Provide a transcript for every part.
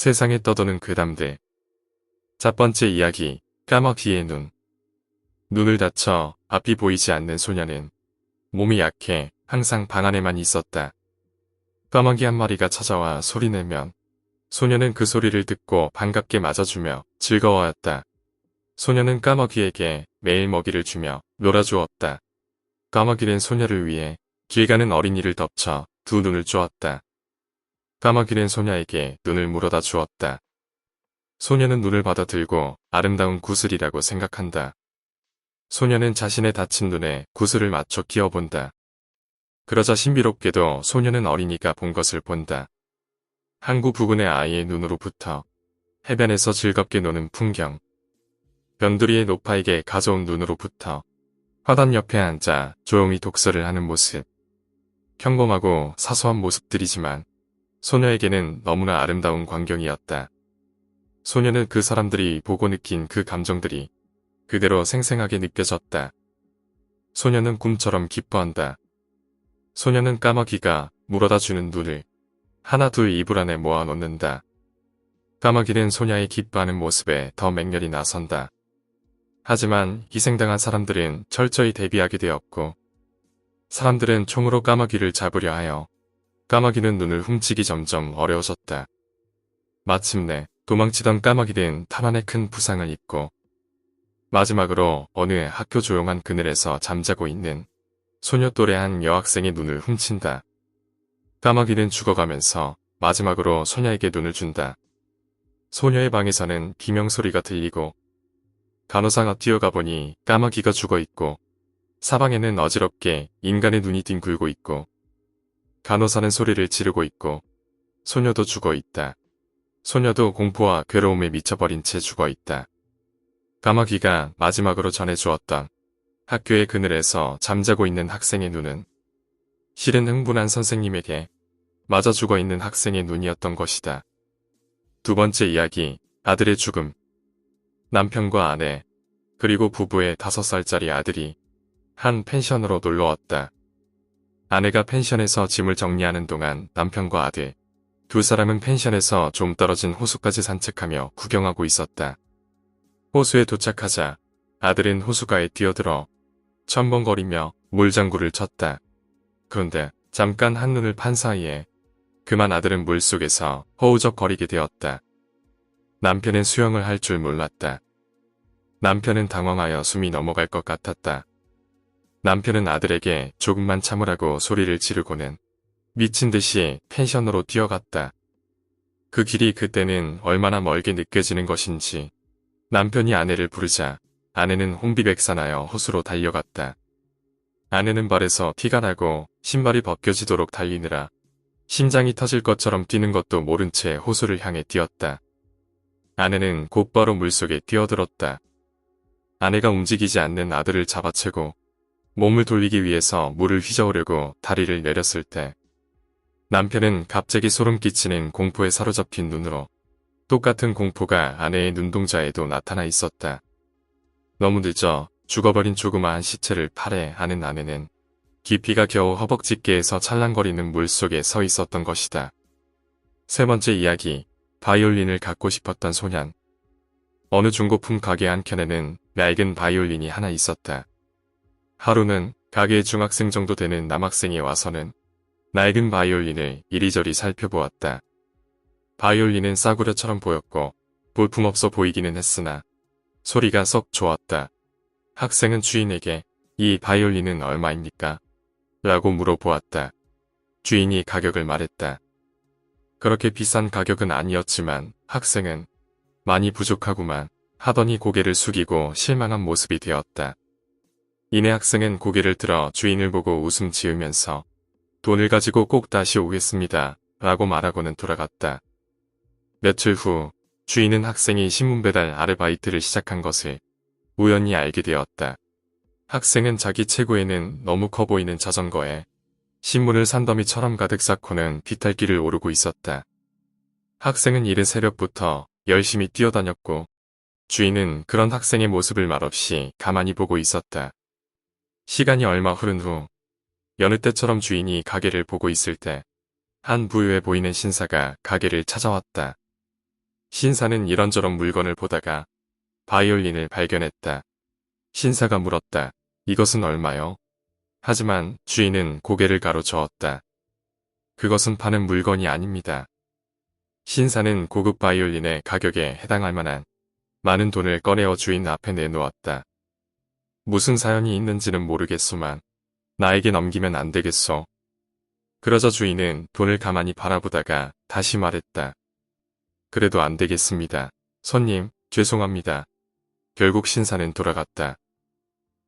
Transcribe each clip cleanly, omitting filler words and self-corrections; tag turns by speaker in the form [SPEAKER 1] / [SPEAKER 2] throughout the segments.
[SPEAKER 1] 세상에 떠도는 괴담들. 첫 번째 이야기, 까마귀의 눈. 눈을 다쳐 앞이 보이지 않는 소녀는 몸이 약해 항상 방 안에만 있었다. 까마귀 한 마리가 찾아와 소리내면 소녀는 그 소리를 듣고 반갑게 맞아주며 즐거워했다. 소녀는 까마귀에게 매일 먹이를 주며 놀아주었다. 까마귀는 소녀를 위해 길 가는 어린이를 덮쳐 두 눈을 주었다. 까마귀는 소녀에게 눈을 물어다 주었다. 소녀는 눈을 받아들고 아름다운 구슬이라고 생각한다. 소녀는 자신의 다친 눈에 구슬을 맞춰 끼워본다. 그러자 신비롭게도 소녀는 어린이가 본 것을 본다. 항구 부근의 아이의 눈으로부터 해변에서 즐겁게 노는 풍경, 변두리의 노파에게 가져온 눈으로부터 화단 옆에 앉아 조용히 독서를 하는 모습. 평범하고 사소한 모습들이지만 소녀에게는 너무나 아름다운 광경이었다. 소녀는 그 사람들이 보고 느낀 그 감정들이 그대로 생생하게 느껴졌다. 소녀는 꿈처럼 기뻐한다. 소녀는 까마귀가 물어다 주는 눈을 하나 둘 이불 안에 모아 놓는다. 까마귀는 소녀의 기뻐하는 모습에 더 맹렬히 나선다. 하지만 희생당한 사람들은 철저히 대비하게 되었고 사람들은 총으로 까마귀를 잡으려 하여 까마귀는 눈을 훔치기 점점 어려워졌다. 마침내 도망치던 까마귀는 탄환에 큰 부상을 입고 마지막으로 어느 학교 조용한 그늘에서 잠자고 있는 소녀 또래 한 여학생의 눈을 훔친다. 까마귀는 죽어가면서 마지막으로 소녀에게 눈을 준다. 소녀의 방에서는 비명소리가 들리고 간호사가 뛰어가 보니 까마귀가 죽어있고 사방에는 어지럽게 인간의 눈이 뒹굴고 있고 간호사는 소리를 지르고 있고 소녀도 죽어있다. 소녀도 공포와 괴로움에 미쳐버린 채 죽어있다. 까마귀가 마지막으로 전해주었던 학교의 그늘에서 잠자고 있는 학생의 눈은 실은 흥분한 선생님에게 맞아 죽어있는 학생의 눈이었던 것이다. 두 번째 이야기, 아들의 죽음. 남편과 아내, 그리고 부부의 5살짜리 아들이 한 펜션으로 놀러왔다. 아내가 펜션에서 짐을 정리하는 동안 남편과 아들, 두 사람은 펜션에서 좀 떨어진 호수까지 산책하며 구경하고 있었다. 호수에 도착하자 아들은 호수가에 뛰어들어 첨벙거리며 물장구를 쳤다. 그런데 잠깐 한눈을 판 사이에 그만 아들은 물속에서 허우적거리게 되었다. 남편은 수영을 할 줄 몰랐다. 남편은 당황하여 숨이 넘어갈 것 같았다. 남편은 아들에게 조금만 참으라고 소리를 지르고는 미친 듯이 펜션으로 뛰어갔다. 그 길이 그때는 얼마나 멀게 느껴지는 것인지 남편이 아내를 부르자 아내는 혼비백산하여 호수로 달려갔다. 아내는 발에서 피가 나고 신발이 벗겨지도록 달리느라 심장이 터질 것처럼 뛰는 것도 모른 채 호수를 향해 뛰었다. 아내는 곧바로 물속에 뛰어들었다. 아내가 움직이지 않는 아들을 잡아채고 몸을 돌리기 위해서 물을 휘저으려고 다리를 내렸을 때 남편은 갑자기 소름 끼치는 공포에 사로잡힌 눈으로 똑같은 공포가 아내의 눈동자에도 나타나 있었다. 너무 늦어 죽어버린 조그마한 시체를 팔에 안은 아내는 깊이가 겨우 허벅지께에서 찰랑거리는 물속에 서 있었던 것이다. 세 번째 이야기, 바이올린을 갖고 싶었던 소년. 어느 중고품 가게 한켠에는 낡은 바이올린이 하나 있었다. 하루는 가게의 중학생 정도 되는 남학생이 와서는 낡은 바이올린을 이리저리 살펴보았다. 바이올린은 싸구려처럼 보였고 볼품없어 보이기는 했으나 소리가 썩 좋았다. 학생은 주인에게 이 바이올린은 얼마입니까? 라고 물어보았다. 주인이 가격을 말했다. 그렇게 비싼 가격은 아니었지만 학생은 많이 부족하구만 하더니 고개를 숙이고 실망한 모습이 되었다. 이내 학생은 고개를 들어 주인을 보고 웃음 지으면서 돈을 가지고 꼭 다시 오겠습니다 라고 말하고는 돌아갔다. 며칠 후 주인은 학생이 신문 배달 아르바이트를 시작한 것을 우연히 알게 되었다. 학생은 자기 체구에는 너무 커 보이는 자전거에 신문을 산더미처럼 가득 쌓고는 비탈길을 오르고 있었다. 학생은 이른 새벽부터 열심히 뛰어다녔고 주인은 그런 학생의 모습을 말없이 가만히 보고 있었다. 시간이 얼마 흐른 후 여느 때처럼 주인이 가게를 보고 있을 때 한 부유해 보이는 신사가 가게를 찾아왔다. 신사는 이런저런 물건을 보다가 바이올린을 발견했다. 신사가 물었다. 이것은 얼마요? 하지만 주인은 고개를 가로저었다. 그것은 파는 물건이 아닙니다. 신사는 고급 바이올린의 가격에 해당할 만한 많은 돈을 꺼내어 주인 앞에 내놓았다. 무슨 사연이 있는지는 모르겠소만 나에게 넘기면 안 되겠소. 그러자 주인은 돈을 가만히 바라보다가 다시 말했다. 그래도 안 되겠습니다. 손님, 죄송합니다. 결국 신사는 돌아갔다.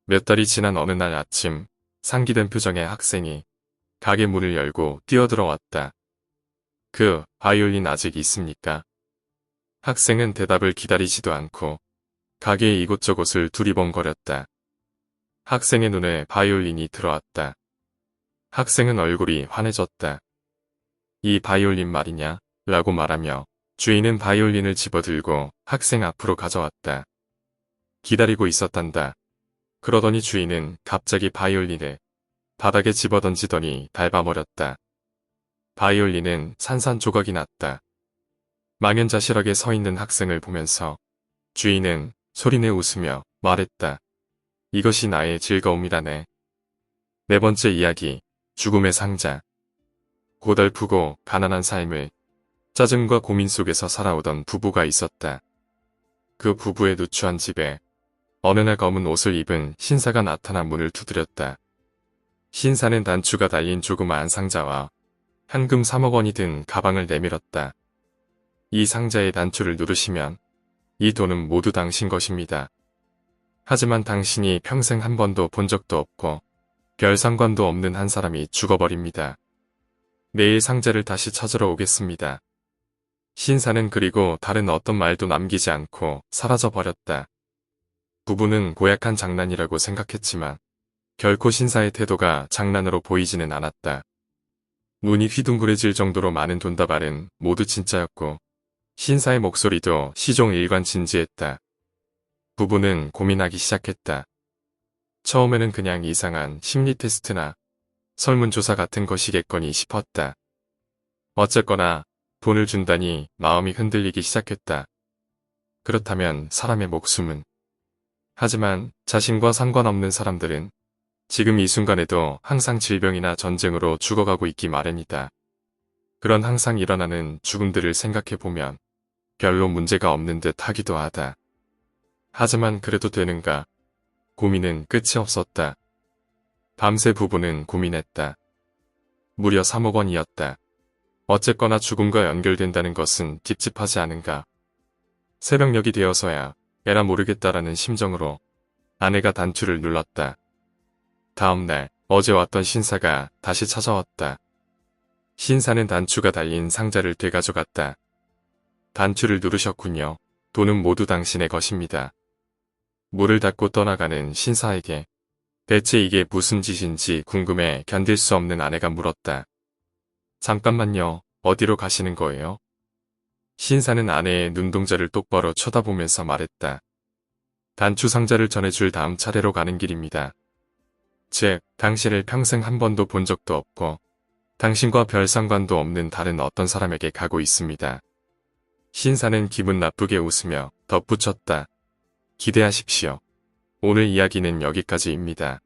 [SPEAKER 1] 몇 달이 지난 어느 날 아침, 상기된 표정의 학생이 가게 문을 열고 뛰어들어왔다. 그 바이올린 아직 있습니까? 학생은 대답을 기다리지도 않고 가게의 이곳저곳을 두리번거렸다. 학생의 눈에 바이올린이 들어왔다. 학생은 얼굴이 환해졌다. 이 바이올린 말이냐? 라고 말하며 주인은 바이올린을 집어들고 학생 앞으로 가져왔다. 기다리고 있었단다. 그러더니 주인은 갑자기 바이올린을 바닥에 집어던지더니 밟아버렸다. 바이올린은 산산조각이 났다. 망연자실하게 서 있는 학생을 보면서 주인은 소리내 웃으며 말했다. 이것이 나의 즐거움이라네. 네 번째 이야기, 죽음의 상자. 고달프고 가난한 삶을 짜증과 고민 속에서 살아오던 부부가 있었다. 그 부부의 누추한 집에 어느 날 검은 옷을 입은 신사가 나타나 문을 두드렸다. 신사는 단추가 달린 조그마한 상자와 현금 3억 원이 든 가방을 내밀었다. 이 상자의 단추를 누르시면 이 돈은 모두 당신 것입니다. 하지만 당신이 평생 한 번도 본 적도 없고 별 상관도 없는 한 사람이 죽어버립니다. 내일 상자를 다시 찾으러 오겠습니다. 신사는 그리고 다른 어떤 말도 남기지 않고 사라져버렸다. 부부는 고약한 장난이라고 생각했지만 결코 신사의 태도가 장난으로 보이지는 않았다. 눈이 휘둥그레질 정도로 많은 돈다발은 모두 진짜였고 신사의 목소리도 시종일관 진지했다. 부부는 고민하기 시작했다. 처음에는 그냥 이상한 심리 테스트나 설문조사 같은 것이겠거니 싶었다. 어쨌거나 돈을 준다니 마음이 흔들리기 시작했다. 그렇다면 사람의 목숨은? 하지만 자신과 상관없는 사람들은 지금 이 순간에도 항상 질병이나 전쟁으로 죽어가고 있기 마련이다. 그런 항상 일어나는 죽음들을 생각해보면 별로 문제가 없는 듯 하기도 하다. 하지만 그래도 되는가? 고민은 끝이 없었다. 밤새 부부는 고민했다. 무려 3억 원이었다. 어쨌거나 죽음과 연결된다는 것은 찝찝하지 않은가? 새벽녘이 되어서야 에라 모르겠다라는 심정으로 아내가 단추를 눌렀다. 다음날 어제 왔던 신사가 다시 찾아왔다. 신사는 단추가 달린 상자를 되가져갔다. 단추를 누르셨군요. 돈은 모두 당신의 것입니다. 문을 닫고 떠나가는 신사에게 대체 이게 무슨 짓인지 궁금해 견딜 수 없는 아내가 물었다. 잠깐만요. 어디로 가시는 거예요? 신사는 아내의 눈동자를 똑바로 쳐다보면서 말했다. 단추 상자를 전해줄 다음 차례로 가는 길입니다. 즉, 당신을 평생 한 번도 본 적도 없고 당신과 별 상관도 없는 다른 어떤 사람에게 가고 있습니다. 신사는 기분 나쁘게 웃으며 덧붙였다. 기대하십시오. 오늘 이야기는 여기까지입니다.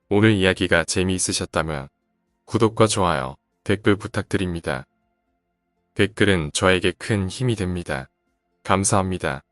[SPEAKER 1] 오늘 이야기가 재미있으셨다면 구독과 좋아요, 댓글 부탁드립니다. 댓글은 저에게 큰 힘이 됩니다. 감사합니다.